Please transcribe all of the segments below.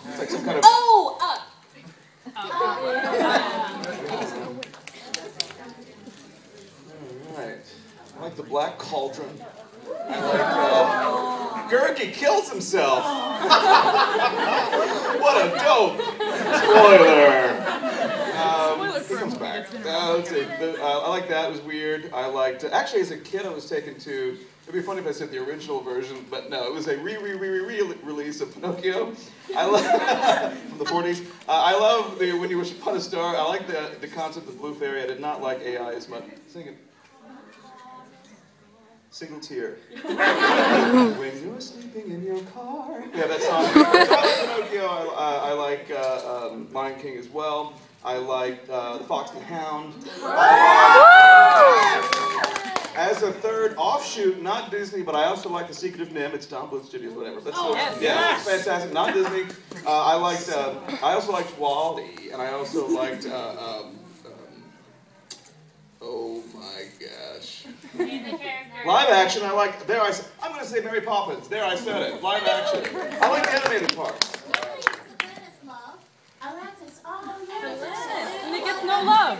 It's like some kind of... Oh! Alright. I like the Black Cauldron. I like Gurgi kills himself. What a dope. Spoiler. He comes back. Let's see. I like that. It was weird. I liked... actually, as a kid, I was taken to... It'd be funny if I said the original version, but no, it was a re-release of Pinocchio. I love from the 40s. I love the When You Wish Upon a Star. I like the concept of Blue Fairy. I did not like AI as much. Sing it. Single tear. When you're sleeping in your car. Yeah, that song. So I like Pinocchio. I like Lion King as well. I like The Fox and the Hound. As a third offshoot, not Disney, but I also like The Secret of Nim. It's Tom Booth Studios, whatever. That's yeah, it's fantastic. Not Disney. I also liked WALL-E, and I also liked. Oh my gosh. Live action. I like. There I'm going to say Mary Poppins. There I said it. Live action. I like the animated parts. And it gets no love.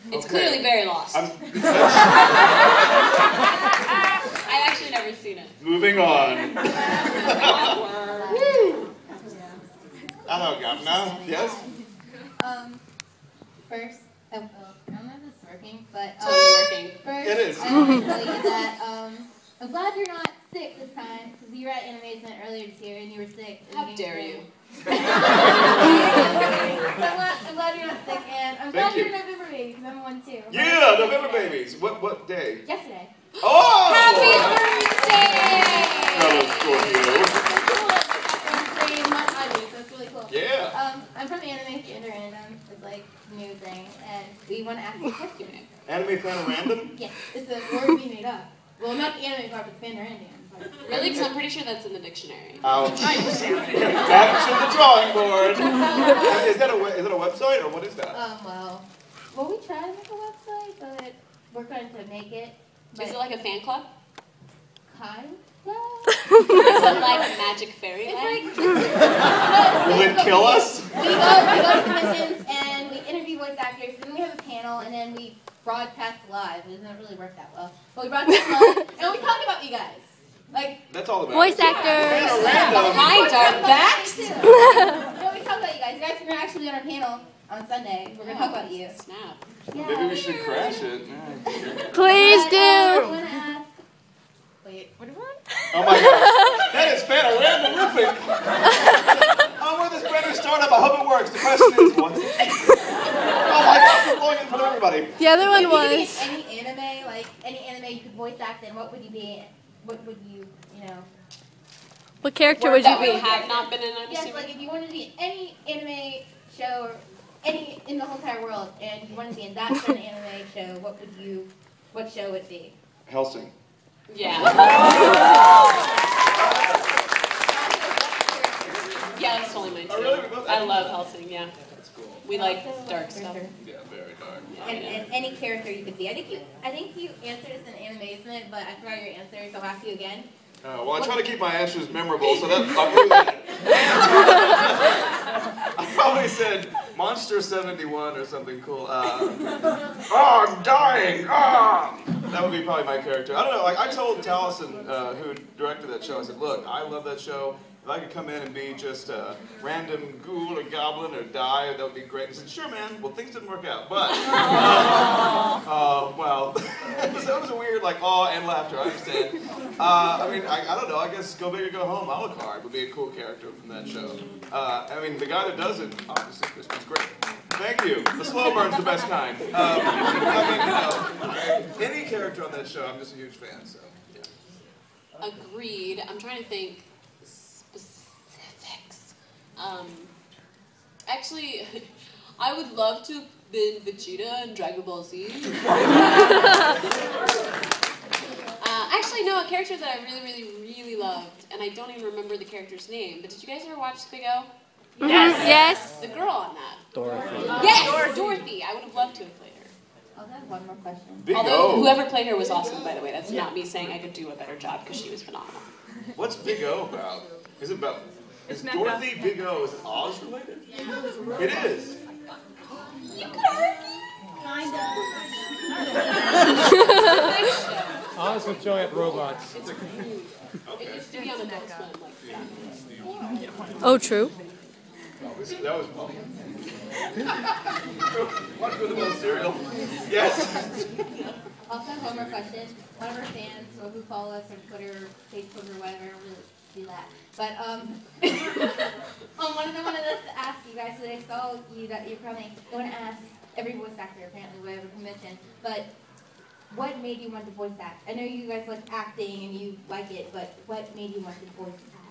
It's clearly very lost. I actually never seen it. Moving on. Hello, Governor. Yes? First, I don't know if this is working, but working. First, it is. I want to tell you that I'm glad you're not sick this time, because you were at Animation earlier this year and you were sick. How dare you? I'm glad you're not sick, and I'm glad you're a November baby, because I'm one too. Yeah, November babies. What day? Yesterday. Oh! Happy birthday! Hello, Scorpio. So it's really cool. Yeah. I'm from Anime Fanderandeom. It's like a new thing, and we want to ask you a question. Anime Fanderandeom? Yes, it's a word we made up. Well, not the anime part, but Fanderandeom. Really? Because I'm pretty sure that's in the dictionary. Ouch. Back to the drawing board. Is that a website, or what is that? Well, we tried to make a website, but we're trying to make it. Is it like a fan club? Kind? Is it like a magic fairy land? Will it kill us? We go to conventions and we interview voice actors, then we have a panel, and then we broadcast live. It doesn't really work that well. But we broadcast live, and we talk about you guys. Like, that's all about voice actors. Behind our backs. No, we talk about you guys. You guys are actually on our panel on Sunday. We're going to talk about you. Snap. Yeah. Maybe we should crash it. Please I do. want to ask. Wait, what do you want? Oh my gosh. That is Fanderandeom-rific. Oh, we're this brand new startup. I hope it works. The question is, what? Oh my gosh, we're blowing in front of everybody. The other one If was. you could be any anime you could voice act in, what would you be? What would you know? What character would you That we be? have not been in. Yes, like if you wanted to be in any anime show or any in the whole entire world, and you wanted to be in that certain anime show, what show would it be? Helsing. Yeah. Yeah, that's totally mine too. Oh, really? We both- I love Helsing, yeah. That's cool. We like dark stuff. Yeah, very dark. And any character you could be. I think you answered this in Animation, but I forgot your answer, so I'll ask you again. Well, I try to keep my answers memorable, so that I'm really I probably said Monster 71 or something cool. Oh, I'm dying! Ah! That would be probably my character. I don't know, like I told Taliesin, who directed that show, I said, look, I love that show. If I could come in and be just a random ghoul or goblin or die, that would be great. He said, sure, man. Well, things didn't work out, but well, that was a weird, like, awe and laughter. I understand. I mean, I don't know. I guess Go Big or Go Home, Alucard would be a cool character from that show. I mean, the guy that does it, obviously, this one's great. Thank you. The slow burn's the best kind. I mean, you know, any character on that show, I'm just a huge fan. So, yeah. Agreed. I'm trying to think specifics. Actually, I would love to have been Vegeta in Dragon Ball Z. Actually, no, a character that I really loved, and I don't even remember the character's name, but did you guys ever watch Big O? Yes. Yes. The girl on that. Dorothy. Yes, Dorothy. I would have loved to have played her. I'll have one more question. Big Although O. whoever played her was awesome, by the way. That's not me saying I could do a better job because she was phenomenal. What's Big O about? Is it about... Is Dorothy Big O, is it Oz related? Yeah. It is. Kind of. Oz with giant robots. It used to be on Adult Swim. Oh, true. That was fun. Watch with a little cereal. Yes. Also, one more question. One of our fans, or who follow us on Twitter, Facebook, or whatever, I don't really do that. But one of them wanted us to ask you guys, so they saw you that you're coming. They want to ask every voice actor, apparently, whatever convention. But what made you want to voice act? I know you guys like acting and you like it, but what made you want to voice act?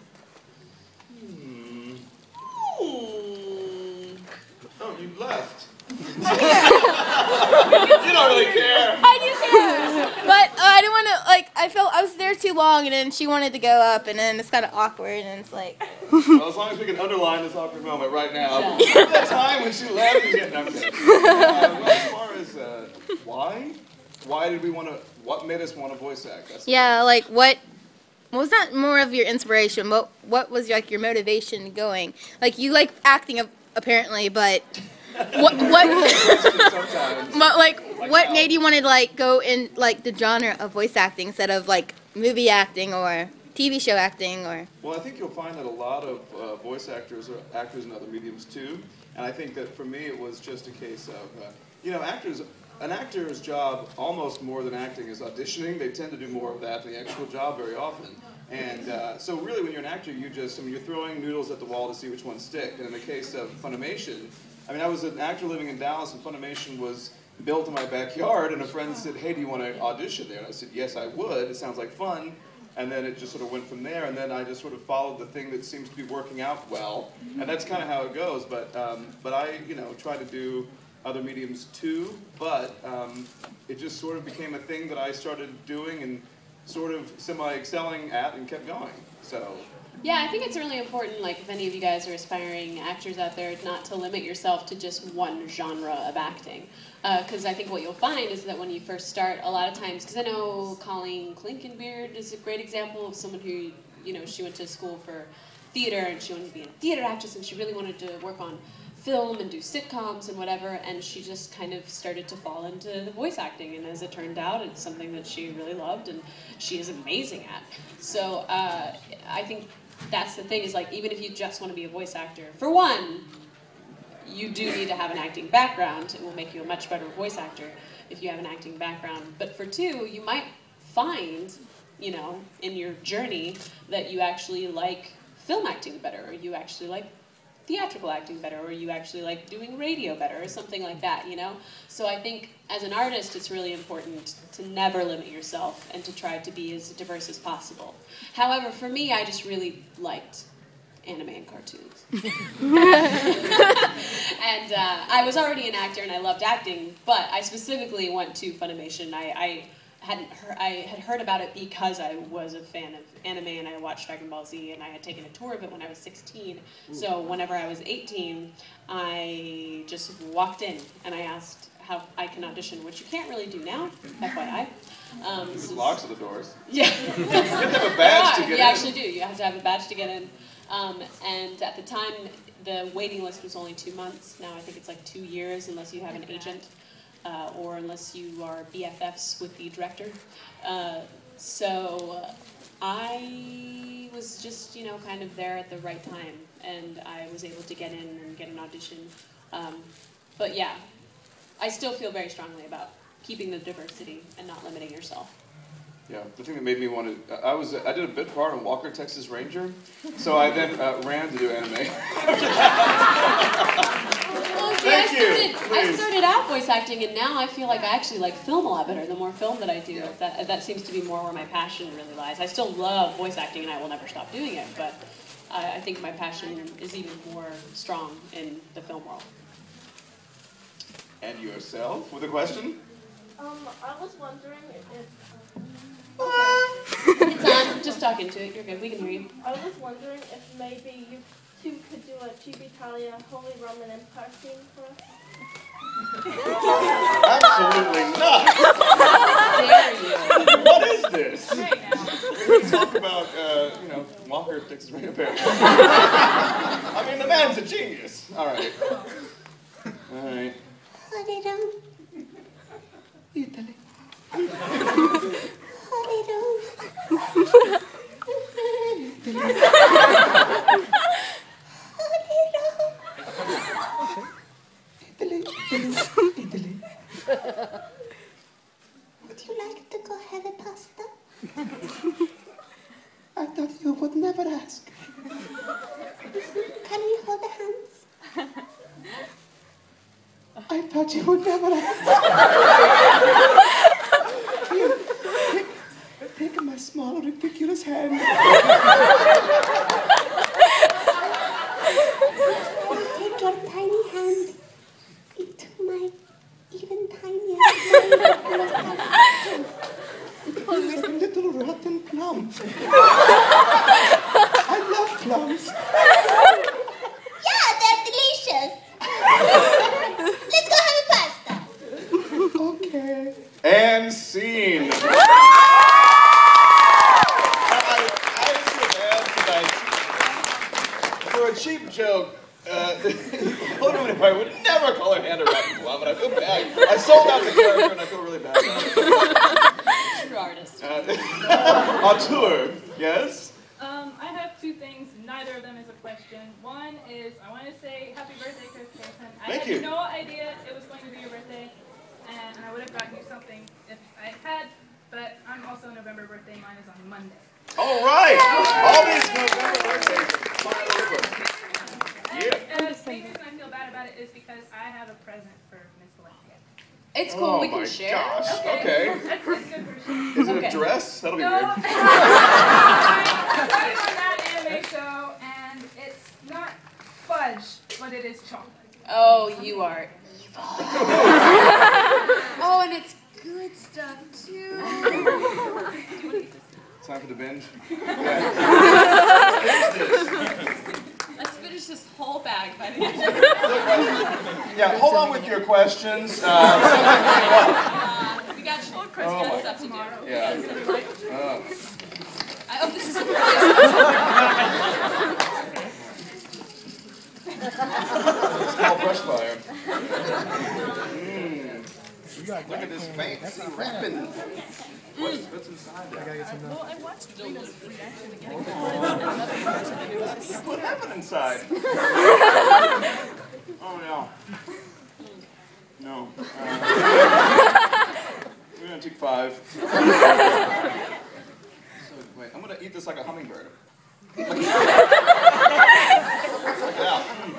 Oh, you left. You don't really care. I do care, but I didn't want to. Like, I felt I was there too long, and then she wanted to go up, and then it's kind of awkward, and it's like. Well, as long as we can underline this awkward moment right now. The time when she left and getting up there. Well, as far as why did we want to? What made us want to voice act? That's Yeah, like what was that more of your inspiration? What was like your motivation going? Like you like acting apparently, but what what made you want to like go in like the genre of voice acting instead of like movie acting or TV show acting or? Well, I think you'll find that a lot of voice actors are actors in other mediums too, and I think that for me it was just a case of an actor's job, almost more than acting, is auditioning. They tend to do more of that than the actual job very often. And so really when you're an actor, you're throwing noodles at the wall to see which ones stick. And in the case of Funimation, I mean, I was an actor living in Dallas, and Funimation was built in my backyard, and a friend said, hey, do you want to audition there? And I said, yes, I would. It sounds like fun. And then it just sort of went from there, and then I just sort of followed the thing that seems to be working out well. And that's kind of how it goes. But I, try to do other mediums too, but it just sort of became a thing that I started doing and sort of semi-excelling at and kept going, so. Yeah, I think it's really important, like if any of you guys are aspiring actors out there, not to limit yourself to just one genre of acting. Because I think what you'll find is that when you first start, a lot of times, because I know Colleen Klinkenbeard is a great example of someone who, she went to school for theater and she wanted to be a theater actress and she really wanted to work on film and do sitcoms and whatever, and she just kind of started to fall into the voice acting, and as it turned out, it's something that she really loved and she is amazing at. So I think that's the thing, is like, even if you just want to be a voice actor, for one, you do need to have an acting background. It will make you a much better voice actor if you have an acting background. But for two, you might find, in your journey that you actually like film acting better, or you actually like theatrical acting better, or you actually like doing radio better, or something like that, So I think as an artist, it's really important to never limit yourself and to try to be as diverse as possible. However, for me, I just really liked anime and cartoons. And I was already an actor and I loved acting, but I specifically went to Funimation. I had heard about it because I was a fan of anime and I watched Dragon Ball Z, and I had taken a tour of it when I was 16. So whenever I was 18, I just walked in and I asked how I can audition, which you can't really do now, FYI. There's locks at the doors. Yeah. You have to have a badge to get in. You actually do. You have to have a badge to get in. And at the time, the waiting list was only 2 months. Now I think it's like 2 years unless you have an agent. Or unless you are BFFs with the director. So I was just, kind of there at the right time, and I was able to get in and get an audition. But yeah, I still feel very strongly about keeping the diversity and not limiting yourself. Yeah, the thing that made me want to, I did a bit part on Walker, Texas Ranger, so I then ran to do anime. Well, see, I started out voice acting, and now I feel like I actually like film a lot better. The more film that I do, that seems to be more where my passion really lies. I still love voice acting, and I will never stop doing it, but I think my passion is even more strong in the film world. And yourself, with a question? I was wondering if... It's on. Just talk into it. You're good. We can hear you. I was wondering if maybe you two could do a CHIBITALIA Holy Roman Empire theme for us. Absolutely not. Dare you? What is this? Right now. We talk about, Walker sticks his ring up here. I mean, the man's a genius. All right. All right. Italy. Italy. Would you like to go have a pasta? I thought you would never ask. Can we hold hands? I thought you would never ask. Here, take my small, ridiculous hand. Take your tiny hand into my even tinier It's like a little rotten plum. I love plums. Yeah, they're delicious. Let's go have a pasta. Okay. And scene. For a cheap joke, I would never call her hand a rotten plum, and I feel bad. I sold out the character, and I feel really bad about it. True artist. Auteur, yes? I have two things. Neither of them is a question. One is I want to say happy birthday, Chris Cason. I Thank had you. no idea it was going to be your birthday, and I would have gotten you something if I had. But I'm also a November birthday. Mine is on Monday. All right. All these November birthdays smile over. Yeah. And the reason I feel bad about it is because I have a present for Miss Palencia. It's cool. We my can share. gosh. Okay. That's good for sure. Is it Okay. a dress? That'll be No, weird. I'm on that anime show, and it's not fudge, but it is chocolate. Oh, you are evil. Oh, and it's good stuff too. Time for the binge. Let's finish this whole bag by the end. Yeah, hold on with your questions. We got Chris Oh my- got stuff to do. Yeah. I hope this is a Small brush fire. Look at this fancy wrapping. What's inside there? Well, I watched Brina's reaction to getting What happened inside? Oh no. No. We're gonna take 5. So wait, I'm gonna eat this like a hummingbird. Yeah,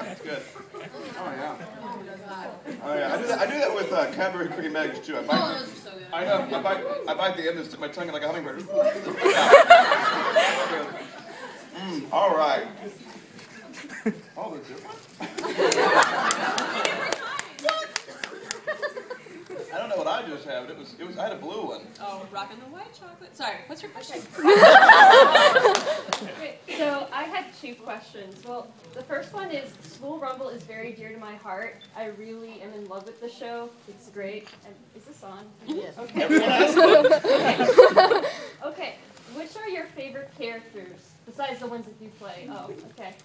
that's good. Oh yeah. Oh yeah. I do that with Cadbury cream eggs too. I bite, Oh, those are so good. I know. I bite the end and stick my tongue in like a hummingbird. All right. Oh, they're different. I don't know what I just had. It was. I had a blue one. Oh, rocking the white chocolate. Sorry, what's your question? Okay, so I had 2 questions. Well, the first one is School Rumble is very dear to my heart. I really am in love with the show. It's great. And is this on? Yes. Okay. Everyone has Okay. Which are your favorite characters besides the ones that you play? Oh, okay.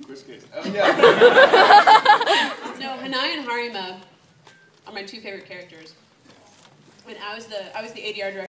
Chris Case. Oh yeah. No, Hanai and Harima are my 2 favorite characters. When I was the ADR director.